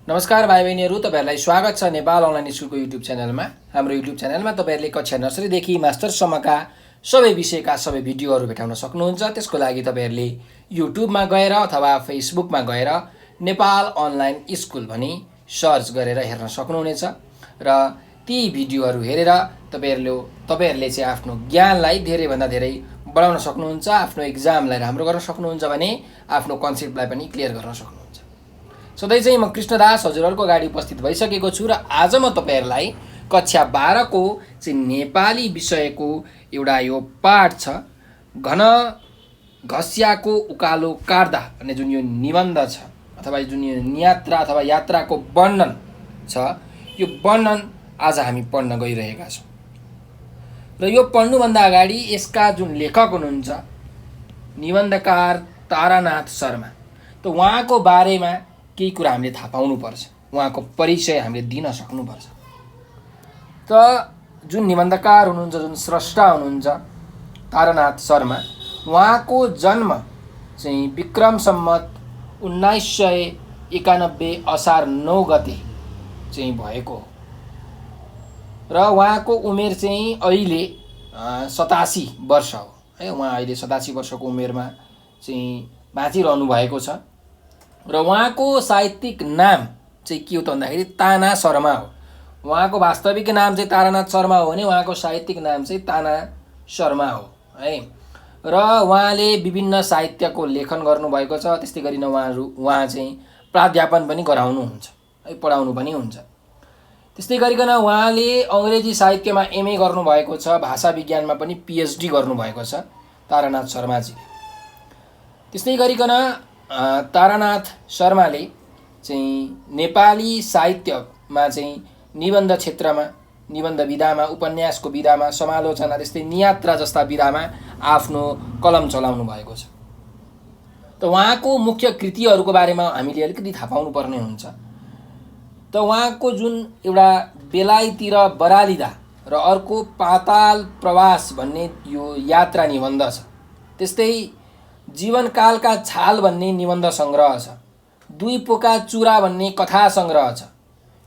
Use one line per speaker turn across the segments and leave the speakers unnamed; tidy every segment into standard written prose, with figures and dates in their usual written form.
नमस्कार भाइ बहिनीहरू, तपाईहरुलाई स्वागत छ नेपाल अनलाइन स्कुलको युट्युब च्यानलमा। हाम्रो युट्युब च्यानलमा तपाईहरुले कक्षा नर्सरीदेखि मास्टरसम्मका सबै विषयका सबै भिडियोहरू भेटाउन सक्नुहुन्छ। त्यसको लागि तपाईहरुले युट्युबमा गएर अथवा फेसबुकमा गएर नेपाल अनलाइन स्कुल भनी सर्च गरेर हेर्न सक्नुहुनेछ र ती भिडियोहरू हेरेर तपाईहरुले चाहिँ आफ्नो ज्ञानलाई धेरैभन्दा धेरै बढाउन सक्नुहुन्छ। आफ्नो एक्जामलाई राम्रो गर्न सक्नुहुन्छ भने आफ्नो कन्सेप्टलाई पनि क्लियर गर्न सक्नुहुन्छ। सधैँ चाहिँ म कृष्णदास हजुरहरूको अगाडि उपस्थित भइसकेको छु र आज म तपाईहरुलाई कक्षा 12 को चाहिँ नेपाली विषयको एउटा यो पाठ छ, घन घस्याको उकालो काट्दा भन्ने जुन यो निबन्ध छ अथवा जुन यो नियात्रा अथवा यात्राको वर्णन छ, यो वर्णन आज हामी पढ्न गइरहेका छौँ। र यो पढ्नुभन्दा अगाडि यसका जुन लेखक हुनुहुन्छ निबन्धकार तारानाथ शर्मा, त उहाँको बारेमा केही कुरा हामीले थाहा पाउनुपर्छ, उहाँको परिचय हामीले दिन सक्नुपर्छ। त जुन निबन्धकार हुनुहुन्छ, जुन स्रष्टा हुनुहुन्छ तारानाथ शर्मा, उहाँको जन्म चाहिँ विक्रम सम्मत 1991 असार 9 गते चाहिँ भएको हो र उहाँको उमेर चाहिँ अहिले 87 वर्ष हो है। उहाँ अहिले 87 वर्षको उमेरमा चाहिँ बाँचिरहनु भएको छ र उहाँको साहित्यिक नाम चाहिँ के हो त भन्दाखेरि ताना शर्मा हो। उहाँको वास्तविक नाम चाहिँ तारानाथ शर्मा हो भने उहाँको साहित्यिक नाम चाहिँ ताना शर्मा हो है। र उहाँले विभिन्न साहित्यको लेखन गर्नुभएको छ। त्यस्तै गरिन उहाँ चाहिँ प्राध्यापन पनि गराउनुहुन्छ है, पढाउनु पनि हुन्छ। त्यस्तै गरिकन उहाँले अङ्ग्रेजी साहित्यमा एमए गर्नुभएको छ, भाषा विज्ञानमा पनि पिएचडी गर्नुभएको छ तारानाथ शर्माजीले। त्यस्तै गरिकन तारानाथ शर्माले चाहिँ नेपाली साहित्यमा चाहिँ निबन्ध क्षेत्रमा, निबन्ध विधामा, उपन्यासको विधामा, समालोचना, त्यस्तै नियात्रा जस्ता विधामा आफ्नो कलम चलाउनु भएको छ। त उहाँको मुख्य कृतिहरूको बारेमा हामीले अलिकति थाहा पाउनुपर्ने हुन्छ। त उहाँको जुन एउटा बेलायतिर बरालिँदा र अर्को पाताल प्रवास भन्ने यो यात्रा निबन्ध छ। त्यस्तै जीवनकालका छाल भन्ने निबन्ध सङ्ग्रह छ। दुई पोका चुरा भन्ने कथा सङ्ग्रह छ।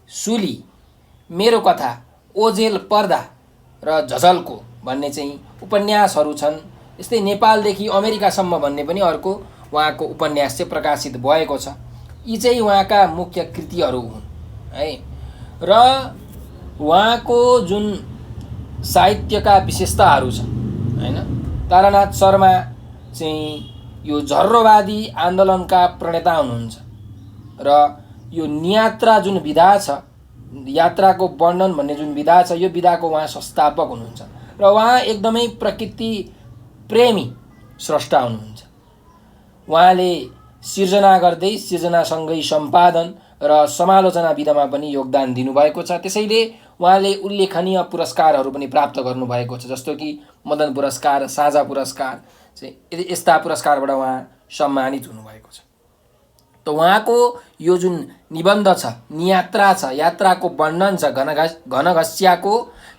सुली, मेरो कथा, ओझेल पर्दा र झझल्को भन्ने चाहिँ उपन्यासहरू छन्। यस्तै नेपालदेखि अमेरिकासम्म भन्ने पनि अर्को उहाँको उपन्यास चाहिँ प्रकाशित भएको छ। यी चाहिँ उहाँका मुख्य कृतिहरू हुन् है। र उहाँको जुन साहित्यका विशेषताहरू छ हैन, तारानाथ शर्मा चाहिँ यो झर्रोवादी आन्दोलनका प्रणेता हुनुहुन्छ र यो नियात्रा जुन विधा छ, यात्राको वर्णन भन्ने जुन विधा छ, यो विधाको उहाँ संस्थापक हुनुहुन्छ र उहाँ एकदमै प्रकृति प्रेमी स्रष्टा हुनुहुन्छ। उहाँले सिर्जना गर्दै सिर्जनासँगै सम्पादन र समालोचना विधामा पनि योगदान दिनुभएको छ। त्यसैले उहाँले उल्लेखनीय पुरस्कारहरू पनि प्राप्त गर्नुभएको छ, जस्तो कि मदन पुरस्कार, साझा पुरस्कार चाहिँ यस्ता पुरस्कारबाट उहाँ सम्मानित हुनुभएको छ। त उहाँको यो जुन निबन्ध छ, नियात्रा छ, यात्राको वर्णन छ, घनघस्याको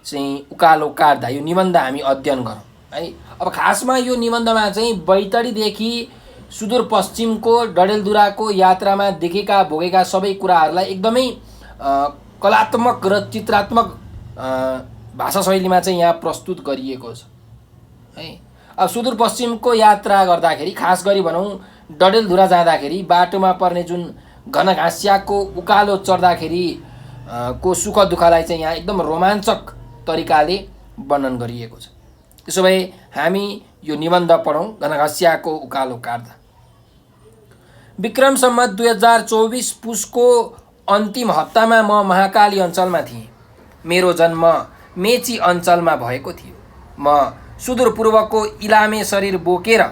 चाहिँ उकालो काट्दा, यो निबन्ध हामी अध्ययन गरौँ है। अब खासमा यो निबन्धमा चाहिँ बैतडीदेखि सुदूरपश्चिमको डडेलधुराको यात्रामा देखेका भोगेका सबै कुराहरूलाई एकदमै कलात्मक र चित्रात्मक भाषा शैलीमा चाहिँ यहाँ प्रस्तुत गरिएको छ है। अब सुदूरपश्चिमको यात्रा गर्दाखेरि, खास गरी भनौँ डडेलधुरा जाँदाखेरि बाटोमा पर्ने जुन घनघाँस्याको उकालो चढ्दाखेरि को सुख दुःखलाई चाहिँ यहाँ एकदम रोमाञ्चक तरिकाले वर्णन गरिएको छ। त्यसो भए हामी यो निबन्ध पढौँ, घनघस्याको उकालो काट्दा। विक्रम सम्मत 2024 पुसको अन्तिम हप्तामा म महाकाली अञ्चलमा थिएँ। मेरो जन्म मेची अञ्चलमा भएको थियो। म सुदूरपूर्वको इलामे शरीर बोकेर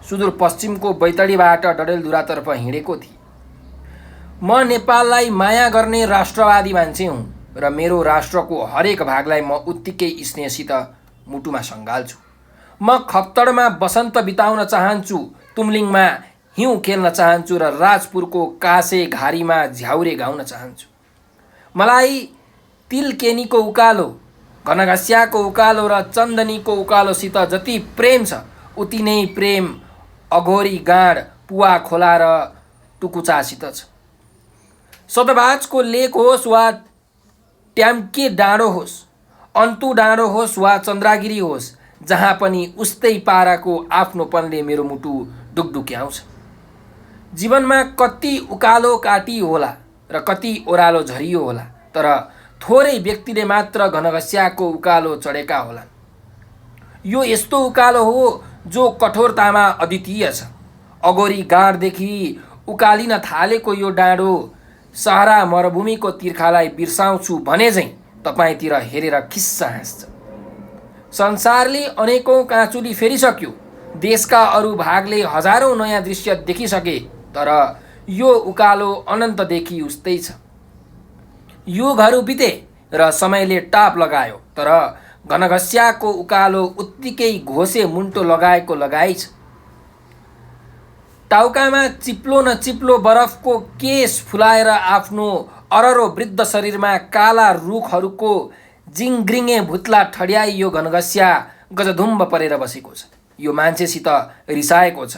सुदूरपश्चिमको बैतडीबाट डडेलधुरातर्फ हिँडेको थिएँ। म नेपाललाई माया गर्ने राष्ट्रवादी मान्छे हुँ र मेरो राष्ट्रको हरेक भागलाई म उत्तिकै स्नेहसित मुटुमा सङ्घाल्छु। म खप्तडमा बसन्त बिताउन चाहन्छु, तुमलिङमा हिउँ खेल्न चाहन्छु र राजपुरको कासे घारीमा झ्याउरे गाउन चाहन्छु। मलाई तिलकेनीको उकालो, घनघस्याको उकालो र चन्दनीको उकालोसित जति प्रेम छ उति नै प्रेम अघोरी गाँड, पुवा खोला र टुकुचासित छ। सतबाजको लेक होस् वा ट्याम्के डाँडो होस्, अन्तु डाँडो होस् वा चन्द्रागिरी होस्, जहाँ पनि उस्तै पाराको आफ्नोपनले मेरो मुटु डुकडुक्याउँछ। जीवनमा कति उकालो काटी होला र कति ओह्रालो झरियो होला, तर थोरै व्यक्तिले मात्र घनघस्याको उकालो चढेका होलान्। यो यस्तो उकालो हो जो कठोरतामा अद्वितीय छ। अगोरी गाँडदेखि उकालिन थालेको यो डाँडो सहरा मरुभूमिको तिर्खालाई बिर्साउँछु भने झैँ तपाईँतिर हेरेर खिस्सा हाँस्छ। संसारले अनेकौँ काँचुली फेरिसक्यो, देशका अरू भागले हजारौँ नयाँ दृश्य देखिसके, तर यो उकालो अनन्तदेखि उस्तै छ। युगहरू बिते र समयले टाप लगायो, तर घनघस्याको उकालो उत्तिकै घोसे मुन्टो लगाएको लगाइ छ। टाउकामा चिप्लो न चिप्लो बरफको केस फुलाएर आफ्नो अररो वृद्ध शरीरमा काला रुखहरूको जिङ्ग्रिङे भुत्ला ठड्याई यो घनघस्या गजधुम्ब परेर बसेको छ। यो मान्छेसित रिसाएको छ,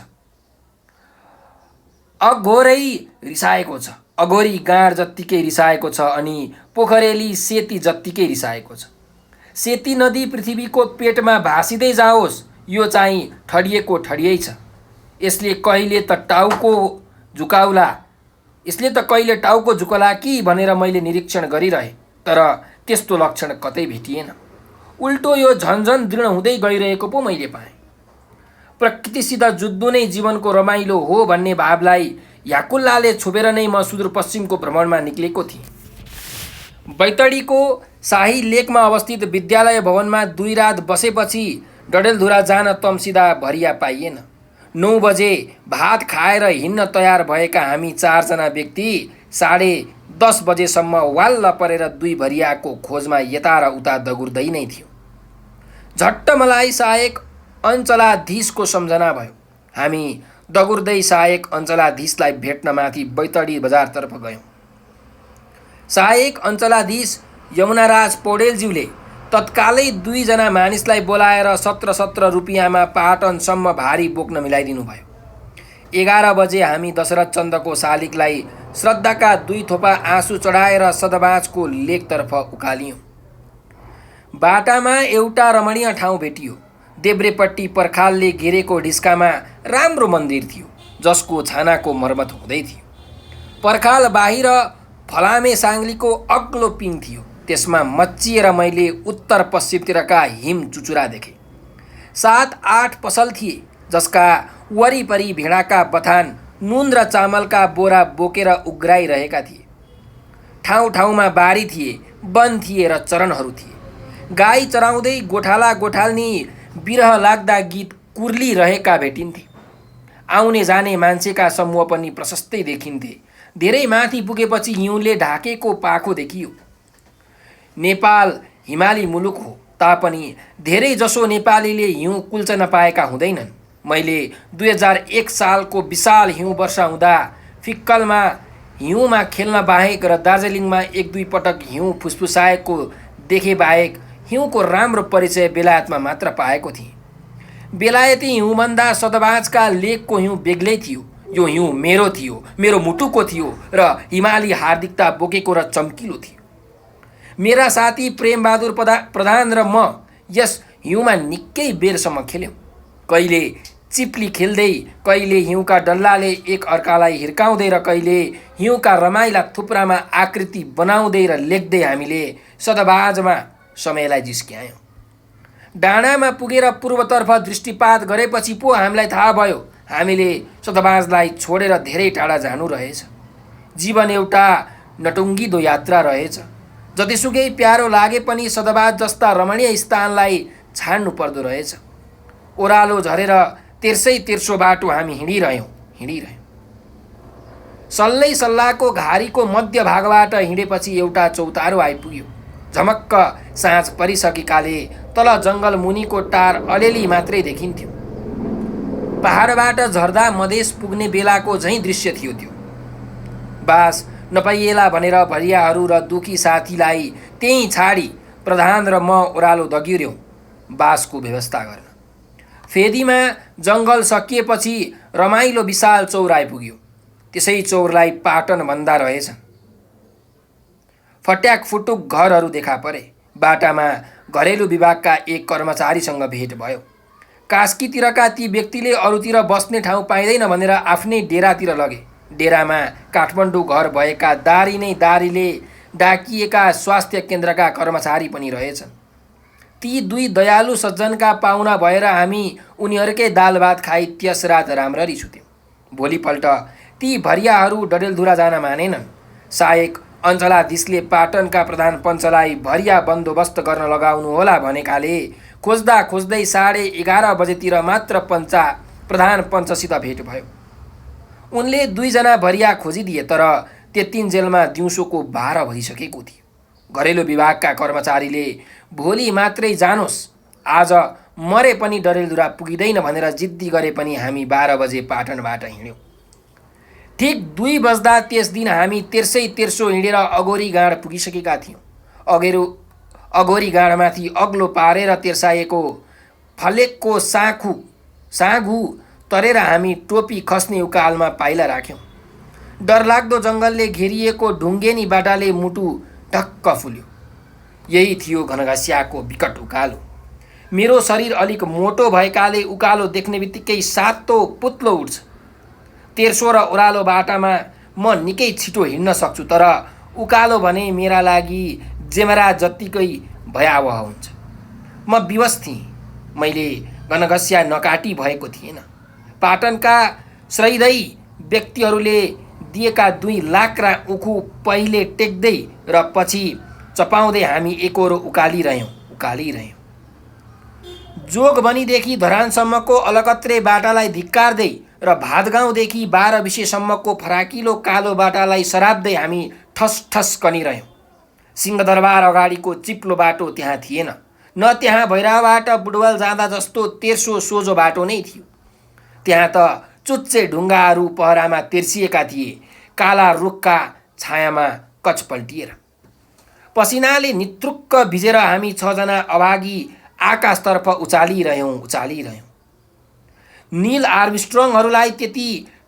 अघोरै रिसाएको छ। अघोरी गाँड जत्तिकै रिसाएको छ अनि पोखरेली सेती जत्तिकै रिसाएको छ। सेती नदी पृथ्वीको पेटमा भासिँदै जाओस्, यो चाहिँ ठडिएको ठडियै छ। यसले कहिले त टाउको झुकला कि भनेर मैले निरीक्षण गरिरहे, तर त्यस्तो लक्षण कतै भेटिएन। उल्टो यो झन्झन दृढ हुँदै गइरहेको पो मैले पाएँ। प्रकृतिसित जुद्धो नै जीवनको रमाइलो हो भन्ने भावलाई याकुल्लाले छोपेर नै म सुदूरपश्चिमको भ्रमणमा निक्लेको थिएँ। बैतडीको शाही लेकमा अवस्थित विद्यालय भवनमा 2 रात बसेपछि डडेलधुरा जान तम्सिदा भरिया पाइएन। 9 बजे भात खाएर हिँड्न तयार भएका हामी 4 जना व्यक्ति 10:30 बजेसम्म वाल्ल परेर 2 भरियाको खोजमा यता र उता दगुर्दै नै थियो। झट्ट मलाई सहायक अञ्चलाधीशको सम्झना भयो। हामी दगुर्दै सहायक अञ्चलाधीशलाई भेट्न माथि बैतडी बजारतर्फ गयौँ। सहायक अञ्चलाधीश यमुनाराज पौडेलज्यूले तत्कालै 2 जना मानिसलाई बोलाएर 17 रुपियाँमा पाटनसम्म भारी बोक्न मिलाइदिनु भयो। 11 बजे हामी दशरथ चन्दको शालिगलाई श्रद्धाका 2 थोपा आँसु चढाएर सदबाजको लेकतर्फ उकालियौँ। बाटामा एउटा रमणीय ठाउँ भेटियो। देब्रेपट्टि पर्खालले घेरेको ढिस्कामा राम्रो मन्दिर थियो, जसको छानाको मर्मत हुँदै थियो। पर्खाल बाहिर फलामे साङ्लीको अग्लो पिङ थियो। त्यसमा मच्चिएर मैले उत्तर पश्चिमतिरका हिम चुचुरा देखेँ। 7-8 पसल थिए, जसका वरिपरि भेडाका बथान नुन र चामलका बोरा बोकेर उग्राइरहेका थिए। ठाउँ ठाउँमा बारी थिए, वन थिए र चरणहरू थिए। गाई चराउँदै गोठाला गोठाल्नी बिरह लाग्दा गीत कुर्लिरहेका भेटिन्थे। आउने जाने मान्छेका समूह पनि प्रशस्तै देखिन्थे। धेरै माथि पुगेपछि हिउँले ढाकेको पाखो देखियो। नेपाल हिमाली मुलुक हो, तापनि धेरै जसो नेपालीले हिउँ कुल्च नपाएका हुँदैनन्। मैले 2001 सालको विशाल हिउँ वर्षा हुँदा फिक्कलमा हिउँमा खेल्न बाहेक र दार्जिलिङमा 1-2 पटक हिउँ फुसफुसाएको देखे बाहेक हिउँको राम्रो परिचय बेलायतमा मात्र पाएको थिएँ। बेलायती हिउँभन्दा सदबाजका लेकको हिउँ बेग्लै थियो। यो हिउँ मेरो थियो, मेरो मुटुको थियो र हिमाली हार्दिकता बोकेको र चम्किलो थियो। मेरा साथी प्रेमबहादुर प्रधान र म यस हिउँमा निकै बेरसम्म खेल्यौँ। कहिले चिप्ली खेल्दै, कहिले हिउँका डल्लाले एक अर्कालाई हिर्काउँदै र कहिले हिउँका रमाइला थुप्रामा आकृति बनाउँदै र लेख्दै हामीले सदबाजमा समयलाई जिस्क्यायौँ। डाँडामा पुगेर पूर्वतर्फ दृष्टिपात गरेपछि पो हामीलाई थाहा भयो हामीले सदबाजलाई छोडेर धेरै टाढा जानु रहेछ। जीवन एउटा नटुङ्गिदो यात्रा रहेछ। जतिसुकै प्यारो लागे पनि सदबाज जस्ता रमणीय स्थानलाई छाड्नु पर्दो रहेछ। ओह्रालो झरेर तेर्सो बाटो हामी हिँडिरह्यौँ। सल्लै सल्लाको घारीको मध्य भागबाट हिँडेपछि एउटा चौतारो आइपुग्यो। झमक्क साँझ परिसकेकाले तल जङ्गल मुनिको टार अलिअलि मात्रै देखिन्थ्यो। पहाडबाट झर्दा मधेस पुग्ने बेलाको झैँ दृश्य थियो त्यो। बास नपाइएला भनेर भरियाहरू र दुखी साथीलाई त्यहीँ छाडी प्रधान र म ओह्रालो दगिर्यौँ बासको व्यवस्था गर्न। फेदीमा जङ्गल सकिएपछि रमाइलो विशाल चौर आइपुग्यो। त्यसै चौरलाई पाटन भन्दा रहेछ। फट्याक फुटुक घरहरू देखा परे। बाटामा घरेलु विभागका एक कर्मचारीसँग भेट भयो। कास्कीतिरका ती व्यक्तिले अरूतिर बस्ने ठाउँ पाइँदैन भनेर आफ्नै डेरातिर लगे। डेरामा काठमाडौँ घर भएका दारी नै दारीले डाकिएका स्वास्थ्य केन्द्रका कर्मचारी पनि रहेछन्। ती दुई दयालु सज्जनका पाहुना भएर हामी उनीहरूकै दाल भात खाई त्यस रात राम्ररी सुत्यौँ। भोलिपल्ट ती भरियाहरू डडेलधुरा जान मानेनन्। सहायक अञ्चलाधीशले पाटनका प्रधान पञ्चलाई भरिया बन्दोबस्त गर्न लगाउनु होला भनेकाले खोज्दा खोज्दै 11:30 बजेतिर मात्र प्रधान पञ्चसित भेट भयो। उनले 2 जना भरिया खोजिदिए, तर त्यतिन्जेलमा दिउँसोको 12 बजिसकेको थियो। घरेलु विभागका कर्मचारीले भोलि मात्रै जानुहोस्, आज मरे पनि डडेलधुरा पुगिँदैन भनेर जिद्दी गरे पनि हामी 12 बजे पाटनबाट हिँड्यौँ। ठिक 2 बज्दा त्यस दिन हामी तेर्सो हिँडेर अगोरी गाँड पुगिसकेका थियौँ। अगोरी गाँडमाथि अग्लो पारेर तेर्साएको फलेकको साँघु तरेर हामी टोपी खस्ने उकालमा पाइला राख्यौँ। डरलाग्दो जङ्गलले घेरिएको ढुङ्गेनी बाटाले मुटु ढक्क फुल्यो। यही थियो घनघस्याको विकट उकालो। मेरो शरीर अलिक मोटो भएकाले उकालो देख्ने बित्तिकै सातो पुत्लो उठ्छ। तेर्सो र ओह्रालो बाटामा म निकै छिटो हिँड्न सक्छु, तर उकालो भने मेरा लागि जेमरा जत्तिकै भयावह हुन्छ। म विवश थिएँ। मैले घनघस्या नकाटी भएको थिएन। पाटनका श्रद्धेय व्यक्तिहरूले दिएका 2 लाक्रा उखु पहिले टेक्दै र पछि चपाउँदै हामी एकहोरो उकालिरह्यौँ। जोगबनीदेखि धरानसम्मको अलकत्रे बाटालाई धिक्कार्दै र भातगाउँदेखि 12 विषयसम्मको फराकिलो कालो बाटालाई सराप्दै हामी ठस ठस कनिरह्यौँ। सिंहदरबार अगाडिको चिप्लो बाटो त्यहाँ थिएन। न त्यहाँ भैरवबाट बुटवल जाँदा जस्तो तेर्सो सोझो बाटो नै थियो। त्यहाँ त चुच्चे ढुङ्गाहरू पहरामा तेर्सिएका थिए, काला रुखका छायामा कचपल्टिएर। पसिनाले नित्रुक्क भिजेर हामी 6 जना अभागी आकाशतर्फ उचालिरह्यौँ। नील आर्मस्ट्रङहरूलाई त्यति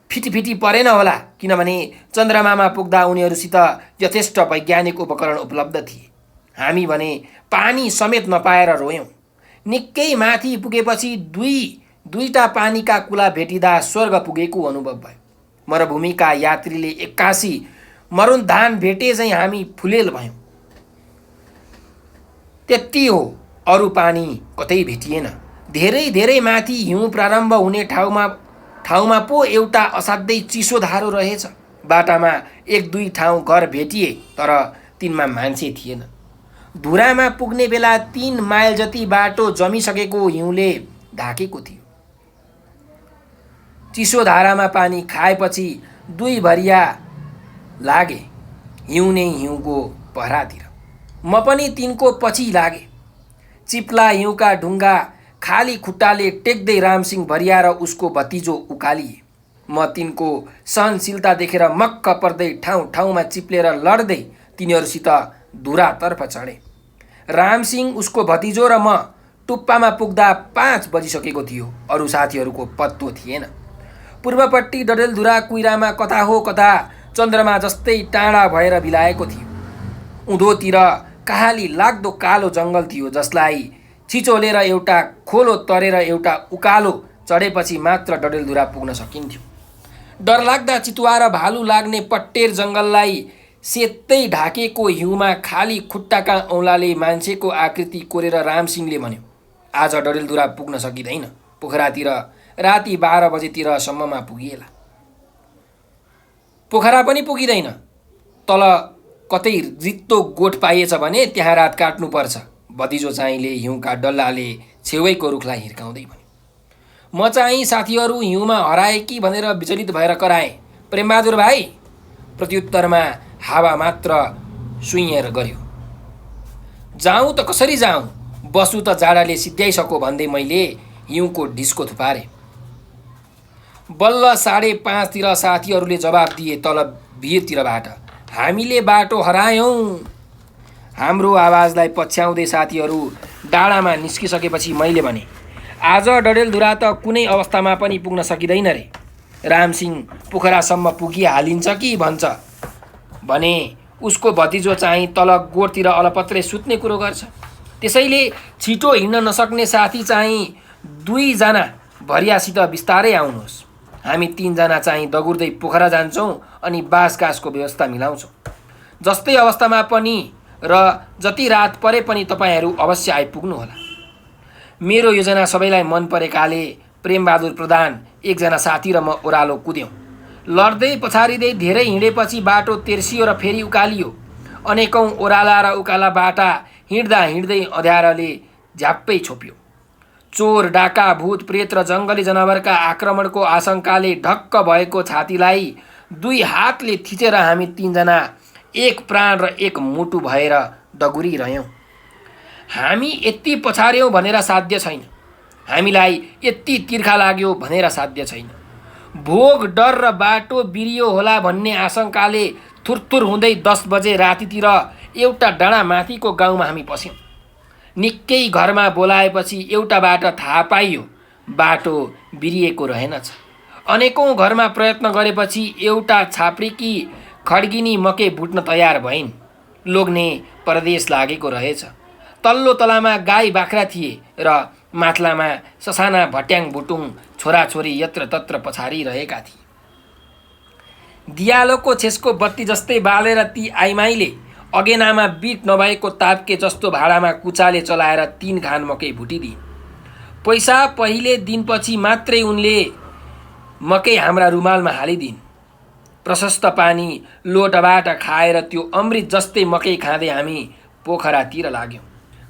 फिटिफिटी परेन होला, किनभने चन्द्रमामा पुग्दा उनीहरूसित यथेष्ट वैज्ञानिक उपकरण उपलब्ध थिए। हामी भने पानी समेत नपाएर रोयौँ। निकै माथि पुगेपछि दुईटा पानीका कुला भेटिँदा स्वर्ग पुगेको अनुभव भयो। मरुभूमिका यात्रीले 81 मरुन्धान भेटे चाहिँ हामी फुलेल भयौँ। त्यति हो, अरू पानी कतै भेटिएन। धेरै माथि हिउँ प्रारम्भ हुने ठाउँमा पो एउटा असाध्यै चिसो धारो रहेछ। बाटामा 1-2 ठाउँ घर भेटिए, तर तिनमा मान्छे थिएन। धुरामा पुग्ने बेला 3 माइल जति बाटो जमिसकेको हिउँले ढाकेको थियो। चिसो धारामा पानी खाएपछि 2 भरिया लागे हिउँ नै हिउँको पहरातिर। म पनि तिनको पछि लागे। चिप्ला हिउँका ढुङ्गा खाली खुट्टाले टेक्दै रामसिंह भरिया र उसको भतिजो उकालिए। म तिनको सहनशीलता देखेर मक्क पर्दै ठाउँमा चिप्लेर लड्दै तिनीहरूसित धुरातर्फ चढे। रामसिंह, उसको भतिजो र म टुप्पामा पुग्दा 5 बजिसकेको थियो। अरू साथीहरूको पत्तो थिएन। पूर्वपट्टि डडेलधुरा कुइरामा कता हो कता चन्द्रमा जस्तै टाढा भएर बिलाएको थियो। उँधोतिर कहाली लाग्दो कालो जङ्गल थियो, जसलाई छिचोलेर एउटा खोलो तरेर एउटा उकालो चढेपछि मात्र डडेलधुरा पुग्न सकिन्थ्यो। डरलाग्दा चितुवा र भालु लाग्ने पट्टेर जङ्गललाई सेतै ढाकेको हिउँमा खाली खुट्टाका औँलाले मान्छेको आकृति कोरेर रामसिंहले भन्यो, आज डडेलधुरा पुग्न सकिँदैन। पोखरातिर राति 12 बजेतिर सम्ममा पुगिएला। पोखरा पनि पुगिँदैन। तल कतै रित्तो गोठ पाइएछ भने त्यहाँ रात काट्नुपर्छ। भतिजो चाहिँले हिउँका डल्लाले छेउैको रुखलाई हिर्काउँदै भन्यो। म चाहिँ साथीहरू हिउँमा हराए कि भनेर विचलित भएर कराएँ, प्रेमबहादुर भाइ। प्रत्युत्तरमा हावा मात्र सुइएर गर्यो। जाउँ त कसरी जाउँ, बसु त जाडाले सिद्ध्याइसक्यो भन्दै मैले हिउँको ढिस्को थुपारेँ। बल्ल 5:30 तिर साथीहरूले जवाफ दिए तल भिरतिरबाट, हामीले बाटो हरायौँ। हाम्रो आवाजलाई पछ्याउँदै साथीहरू डाँडामा निस्किसकेपछि मैले भने, आज डडेलधुरा त कुनै अवस्थामा पनि पुग्न सकिँदैन रे। रामसिंह पोखरासम्म पुगिहालिन्छ कि भन्छ भने उसको भतिजो चाहिँ तल गोठतिर अलपत्रै सुत्ने कुरो गर्छ। त्यसैले छिटो हिँड्न नसक्ने साथी चाहिँ 2 जना भरियासित बिस्तारै आउनुहोस्। हामी 3 जना चाहिँ दगुर्दै पोखरा जान्छौँ अनि बाँसगाँसको व्यवस्था मिलाउँछौँ। जस्तै अवस्थामा पनि र जति रात परे पनि तपाईँहरू अवश्य आइपुग्नुहोला। मेरो योजना सबैलाई मन परेकाले प्रेमबहादुर प्रधान, 1 जना साथी र म ओह्रालो कुद्यौँ। लड्दै पछारिँदै धेरै हिँडेपछि बाटो तेर्सियो र फेरि उकालियो। अनेकौँ ओह्राला र उकाला बाटा हिँड्दा हिँड्दै अँध्यारोले झ्याप्पै छोप्यो। चोर, डाका, भूत प्रेत र जङ्गली जनावरका आक्रमणको आशंकाले ढक्क भएको छातीलाई 2 हातले थिचेर हामी 3 जना एक प्राण र एक मुटु भएर दगुरिरह्यौँ। हामी यति पछार्यौँ भनेर साध्य छैन, हामीलाई यति तिर्खा लाग्यो भनेर साध्य छैन। भोग, डर र बाटो बिरियो होला भन्ने आशंकाले थुरथुर हुँदै 10 बजे रातितिर एउटा डाँडा माथिको गाउँमा हामी पस्यौँ। निकै घरमा बोलाएपछि एउटाबाट थाहा पाइयो बाटो बिरिएको रहेनछ। अनेकौँ घरमा प्रयत्न गरेपछि एउटा छाप्रीकी खड्गिनी मकै भुट्न तयार भइन्। लोग्ने परदेश लागेको रहेछ। तल्लो तलामा गाई बाख्रा थिए र माथलामा ससाना भट्याङ भुटुङ छोराछोरी यत्रतत्र पछारिरहेका थिए। दियालोको छेसको बत्ती जस्तै बालेर ती आइमाईले अगेनामा बिट नभएको ताप्के जस्तो भाडामा कुचाले चलाएर 3 खान मकै भुटिदिए। पैसा पहिले दिनपछि मात्रै उनले मकै हाम्रा रुमालमा हालिदिन्। प्रशस्त पानी लोटबाट खाएर त्यो अमृत जस्तै मकै खाँदै हामी पोखरातिर लाग्यौँ।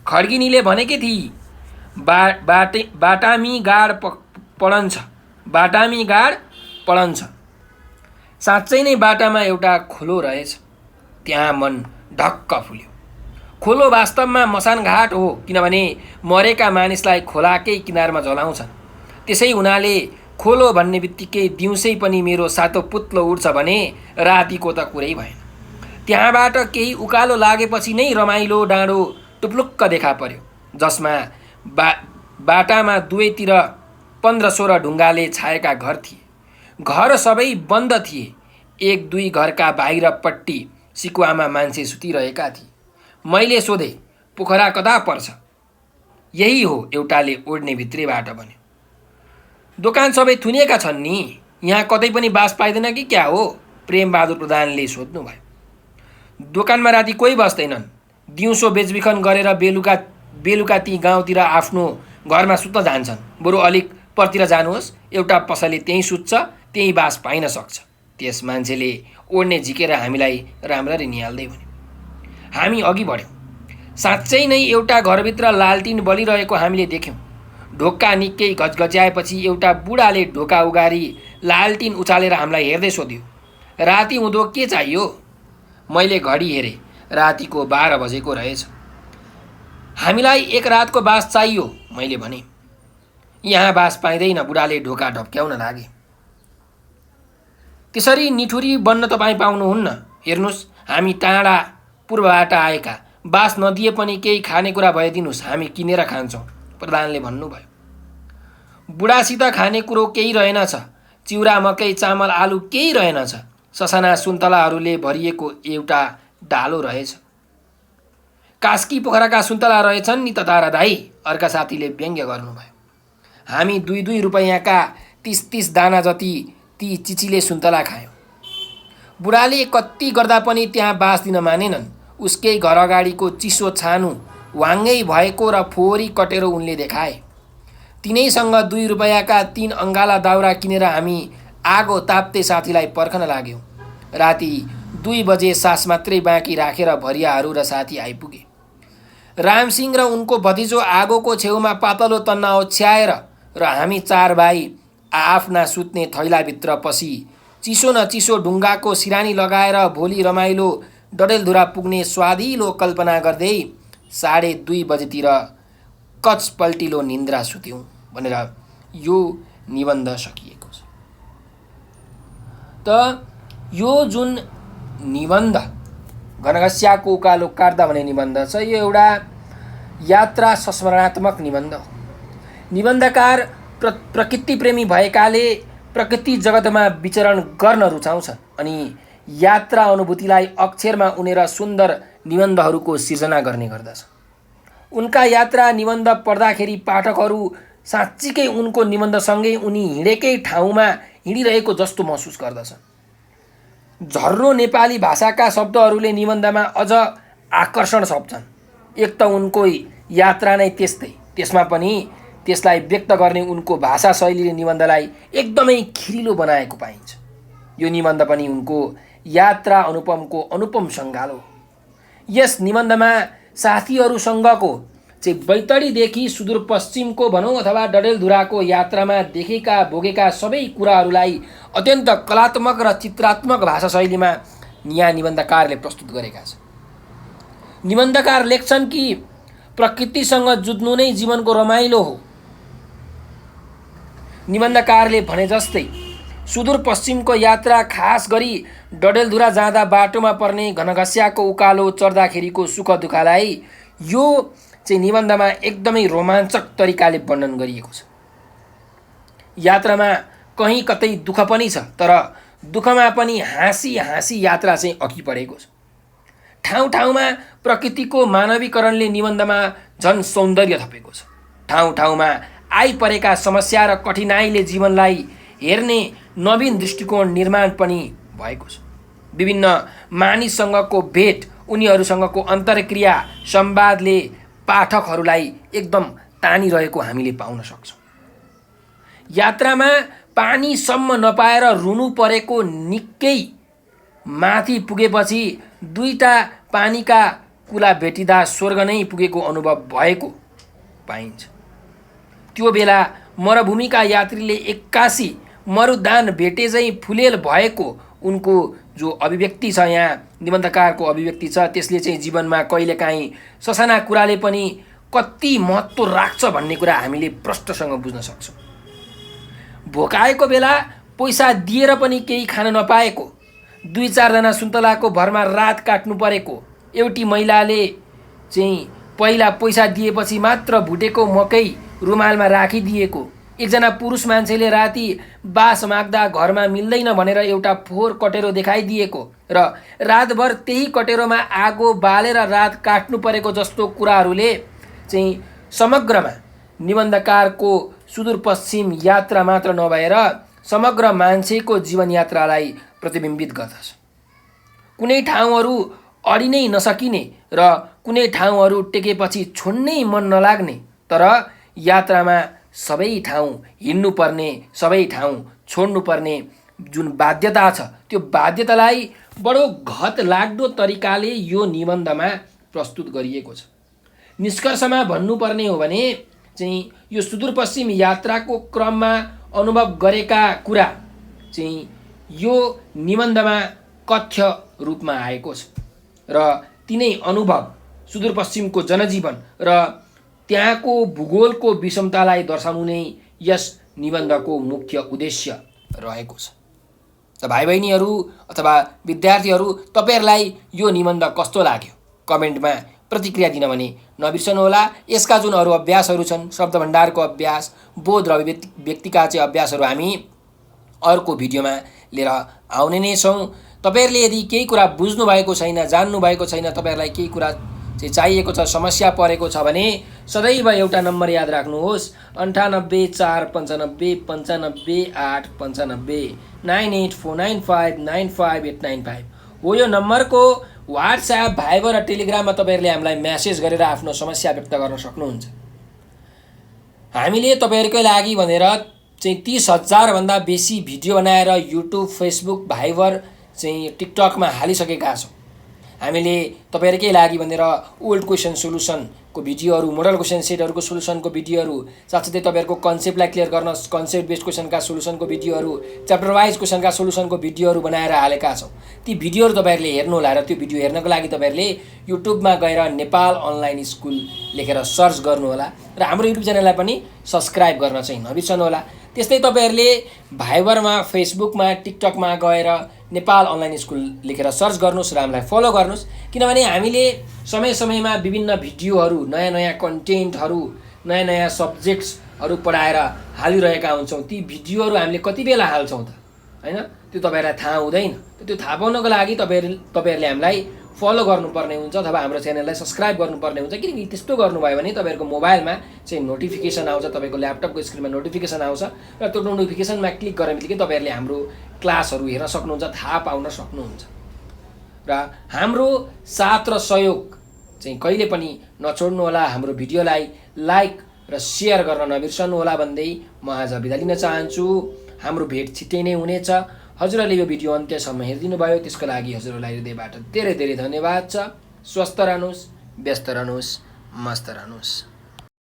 खड्गिनीले भनेकी थिए, बाटामी गाड पडन्छ, बाटामी गाड पडन्छ। साँच्चै नै बाटामा एउटा खोलो रहेछ। त्यहाँ मन ढक्क फुल्यो। खोलो वास्तवमा मसान घाट हो, किनभने मरेका मानिसलाई खोलाकै किनारमा जलाउँछन्। त्यसै हुनाले खोलो भन्ने बित्तिकै दिउँसै पनि मेरो सातो पुत्लो उड्छ भने रातिको त कुरै भएन। त्यहाँबाट केही उकालो लागेपछि नै रमाइलो डाँडो टुप्लुक्क देखा पर्यो, जसमा बाटामा दुवैतिर 15-16 ढुङ्गाले छाएका घर थिए। घर सबै बन्द थिए। 1-2 घरका बाहिरपट्टि सिकुवामा मान्छे सुतिरहेका थिए। मैले सोधेँ, पोखरा कता पर्छ? यही हो, एउटाले ओड्ने भित्रेबाट भन्यो। दोकान सबै थुनिएका छन् नि, यहाँ कतै पनि बास पाइँदैन कि क्या हो? प्रेमबहादुर प्रधानले सोध्नुभयो। दोकानमा राति कोही बस्दैनन्। दिउँसो बेचबिखन गरेर बेलुका ती गाउँतिर आफ्नो घरमा सुत्न जान्छन्। बरु अलिक परतिर जानुहोस्, एउटा पसले त्यहीँ सुत्छ, त्यहीँ बास पाइन सक्छ। त्यस मान्छेले ओड्ने झिकेर हामीलाई राम्ररी निहाल्दै भन्यो। हामी अघि बढ्यौँ। साँच्चै नै एउटा घरभित्र लालटिन बलिरहेको हामीले देख्यौँ। ढोका निकै गजगज्याएपछि एउटा बुढाले ढोका उगारी लालटिन उचालेर हामीलाई हेर्दै सोध्यो, राति हुँदो के चाहियो? मैले घडी हेरेँ, रातिको 12 बजेको रहेछ। हामीलाई 1 रातको बास चाहियो, मैले भने। यहाँ बास पाइँदैन, बुढाले ढोका ढप्क्याउन लागे। त्यसरी निठुरी बन्न तपाईँ पाउनुहुन्न। हेर्नुहोस्, हामी टाढा पूर्वबाट आएका, बास नदिए पनि केही खानेकुरा भइदिनुहोस्, हामी किनेर खान्छौँ, प्रधानले भन्नुभयो। बुढासित खानेकुरो केही रहेनछ। चिउरा, मकै, चामल, आलु केही रहेनछ। ससाना सुन्तलाहरूले भरिएको एउटा डालो रहेछ। कास्की पोखराका सुन्तला रहेछन् नि त तारा दाई, अर्का साथीले व्यङ्ग्य गर्नुभयो। हामी 2-2 रुपैयाँका 30-30 दाना जति ती चिचिले सुन्तला खायौँ। बुढाले कति गर्दा पनि त्यहाँ बास दिन मानेनन्। उसकै घर अगाडिको चिसो छानु वाङ्गै भएको र फोहोरी कटेर उनले देखाए। तिनैसँग 2 रुपैयाँका 3 अङ्गाला दाउरा किनेर हामी आगो ताप्दै साथीलाई पर्खन लाग्यौँ। राति 2 बजे सास मात्रै बाँकी राखेर भरियाहरू र साथी आइपुगे। रामसिंह र उनको भतिजो आगोको छेउमा पातलो तन्ना ओछ्याएर र हामी 4 भाइ आफ्ना सुत्ने थैलाभित्र पसी चिसो न चिसो ढुङ्गाको सिरानी लगाएर भोलि रमाइलो डडेलधुरा पुग्ने स्वादिलो कल्पना गर्दै 2:30 बजेतिर कच पल्टिलो निन्द्रा सुत्यौँ भनेर यो निबन्ध सकिएको छ। त यो जुन निबन्ध घनघस्याको उकालो काट्दा भन्ने निबन्ध छ, यो एउटा यात्रा संस्मरणात्मक निबन्ध हो। निबन्धकार प्रकृति प्रेमी भएकाले प्रकृति जगतमा विचरण गर्न रुचाउँछ अनि यात्रा अनुभूतिलाई अक्षरमा उनेर सुन्दर निबन्धहरूको सिर्जना गर्ने गर्दछ। उनका यात्रा निबन्ध पढ्दाखेरि पाठकहरू साँच्चीकै उनको निबन्धसँगै उनी हिँडेकै ठाउँमा हिँडिरहेको जस्तो महसुस गर्दछन्। झर्रो नेपाली भाषाका शब्दहरूले निबन्धमा अझ आकर्षण छप्छन्। एक त उनको यात्रा नै त्यस्तै, त्यसमा पनि त्यसलाई व्यक्त गर्ने उनको भाषा शैलीले निबन्धलाई एकदमै खिरिलो बनाएको पाइन्छ। यो निबन्ध पनि उनको यात्रा अनुपमको अनुपम सङ्गालो। यस निबन्धमा साथीहरूसँगको चाहिँ बैतडीदेखि सुदूरपश्चिमको भनौँ अथवा डडेलधुराको यात्रामा देखेका भोगेका सबै कुराहरूलाई अत्यन्त कलात्मक र चित्रात्मक भाषा शैलीमा यहाँ निबन्धकारले प्रस्तुत गरेका छन्। निबन्धकार लेख्छन् कि प्रकृतिसँग जुझ्नु नै जीवनको रमाइलो हो। निबन्धकारले भने जस्तै सुदूरपश्चिमको यात्रा, खास गरी डडेलधुरा जाँदा बाटोमा पर्ने घनघस्याको उकालो चढ्दाखेरिको सुख दुःखलाई यो चाहिँ निबन्धमा एकदमै रोमाञ्चक तरिकाले वर्णन गरिएको छ। यात्रामा कहीँ कतै दुःख पनि छ, तर दुःखमा पनि हाँसी हाँसी यात्रा चाहिँ अघि बढेको छ। ठाउँ ठाउँमा प्रकृतिको मानवीकरणले निबन्धमा झन् सौन्दर्य थपेको छ। ठाउँ ठाउँमा आइपरेका समस्या र कठिनाइले जीवनलाई हेर्ने नवीन दृष्टिकोण निर्माण पनि भएको छ। विभिन्न मानिससँगको भेट, उनीहरूसँगको अन्तर्क्रिया, संवादले पाठकहरूलाई एकदम तानिरहेको हामीले पाउन सक्छौँ। यात्रामा पानीसम्म नपाएर रुनु परेको निकै माथि पुगेपछि दुईटा पानीका कुला भेटिँदा स्वर्ग नै पुगेको अनुभव भएको पाइन्छ। त्यो बेला मरुभूमिका यात्रीले एक्कासी मरुदान भेटे चाहिँ फुलेल भएको उनको जो अभिव्यक्ति छ, यहाँ निबन्धकारको अभिव्यक्ति छ, त्यसले चाहिँ जीवनमा कहिलेकाहीँ ससाना कुराले पनि कति महत्त्व राख्छ भन्ने कुरा हामीले प्रष्टसँग बुझ्न सक्छौँ। भोकाएको बेला पैसा दिएर पनि केही खान नपाएको, 2-4 जना सुन्तलाको भरमा रात काट्नु परेको, एउटी महिलाले चाहिँ पहिला पैसा दिएपछि मात्र भुटेको मकै रुमालमा राखिदिएको, एकजना पुरुष मान्छेले राति बास माग्दा घरमा मिल्दैन भनेर एउटा फोहोर कटेरो देखाइदिएको र रातभर त्यही कटेरोमा आगो बालेर रात काट्नु परेको जस्तो कुराहरूले चाहिँ समग्रमा निबन्धकारको सुदूरपश्चिम यात्रा मात्र नभएर समग्र मान्छेको जीवन यात्रालाई प्रतिबिम्बित गर्दछ। कुनै ठाउँहरू अडिनै नसकिने र कुनै ठाउँहरू टेकेपछि छोड्नै मन नलाग्ने, तर यात्रामा सबै ठाउँ हिँड्नुपर्ने, सबै ठाउँ छोड्नुपर्ने जुन बाध्यता छ, त्यो बाध्यतालाई बडो घत लाग्दो तरिकाले यो निबन्धमा प्रस्तुत गरिएको छ। निष्कर्षमा भन्नुपर्ने हो भने चाहिँ यो सुदूरपश्चिम यात्राको क्रममा अनुभव गरेका कुरा चाहिँ यो निबन्धमा कथ्य रूपमा आएको छ र तिनै अनुभव, सुदूरपश्चिमको जनजीवन र त्यहाँको भूगोलको विषमतालाई दर्शाउनु नै यस निबन्धको मुख्य उद्देश्य रहेको छ। त भाइ बहिनीहरू अथवा विद्यार्थीहरू, तपाईँहरूलाई यो निबन्ध कस्तो लाग्यो कमेन्टमा प्रतिक्रिया दिन भने नबिर्सनुहोला। यसका जुन अरू अभ्यासहरू छन्, शब्द भण्डारको अभ्यास, बोध र व्यक्तिका चाहिँ अभ्यासहरू हामी अर्को भिडियोमा लिएर आउने नै छौँ। तपाईँहरूले यदि केही कुरा बुझ्नु भएको छैन, जान्नु भएको छैन, तपाईँहरूलाई केही कुरा चाहिँ चाहिएको छ, समस्या परेको छ भने सदैव एउटा नम्बर याद राख्नुहोस्, 9845955895 9849595895 हो। यो नम्बरको व्हाट्सएप, भाइबर र टेलिग्राममा तपाईँहरूले हामीलाई म्यासेज गरेर आफ्नो समस्या व्यक्त गर्न सक्नुहुन्छ। हामीले तपाईँहरूकै लागि भनेर चाहिँ 30,000 भन्दा बेसी भिडियो बनाएर युट्युब, फेसबुक, भाइबर चाहिँ टिकटकमा हालिसकेका छौँ। हामीले तपाईँहरूकै लागि भनेर ओल्ड क्वेसन सोल्युसनको भिडियोहरू, मोडल क्वेसन सेटहरूको सोल्युसनको भिडियोहरू, साथसाथै तपाईँहरूको कन्सेप्टलाई क्लियर गर्न कन्सेप्ट बेस्ड क्वेसनका सोल्युसनको भिडियोहरू, च्याप्टर वाइज क्वेसनका सोल्युसनको भिडियोहरू बनाएर हालेका छौँ। ती भिडियोहरू तपाईँहरूले हेर्नुहोला र त्यो भिडियो हेर्नको लागि तपाईँहरूले युट्युबमा गएर नेपाल अनलाइन स्कुल लेखेर सर्च गर्नुहोला र हाम्रो युट्युब च्यानललाई पनि सब्सक्राइब गर्न चाहिँ नबिर्सनुहोला। त्यस्तै तपाईँहरूले भाइबरमा, फेसबुकमा, टिकटकमा गएर नेपाल अनलाइन स्कुल लेखेर सर्च गर्नुहोस् र हामीलाई फलो गर्नुहोस्, किनभने हामीले समय समयमा विभिन्न भिडियोहरू, नयाँ नयाँ कन्टेन्टहरू, नयाँ नयाँ सब्जेक्ट्सहरू पढाएर हालिरहेका हुन्छौँ। ती भिडियोहरू हामीले कति बेला हाल्छौँ त हैन। त्यो तपाईँहरूलाई थाहा हुँदैन। त्यो थाहा पाउनको लागि तपाईँहरूले हामीलाई फलो गर्नुपर्ने हुन्छ अथवा हाम्रो च्यानललाई सब्सक्राइब गर्नुपर्ने हुन्छ। किनकि त्यस्तो गर्नुभयो भने तपाईँहरूको मोबाइलमा चाहिँ नोटिफिकेसन आउँछ, तपाईँको ल्यापटपको स्क्रिनमा नोटिफिकेसन आउँछ र त्यो नोटिफिकेसनमा क्लिक गर्ने बित्तिकै तपाईँहरूले हाम्रो क्लासहरू हेर्न सक्नुहुन्छ, थाहा पाउन सक्नुहुन्छ। र हाम्रो साथ र सहयोग चाहिँ कहिले पनि नछोड्नु होला। हाम्रो भिडियोलाई लाइक र सेयर गर्न नबिर्सनु होला भन्दै म आज बिदा लिन चाहन्छु। हाम्रो भेट छिट्टै नै हुनेछ। हजुरहरूले यो भिडियो अन्त्यसम्म हेरिदिनु भयो, त्यसको लागि हजुरहरूलाई हृदयबाट धेरै धेरै धन्यवाद छ। स्वस्थ रहनुहोस्, व्यस्त रहनुहोस्, मस्त रहनुहोस्।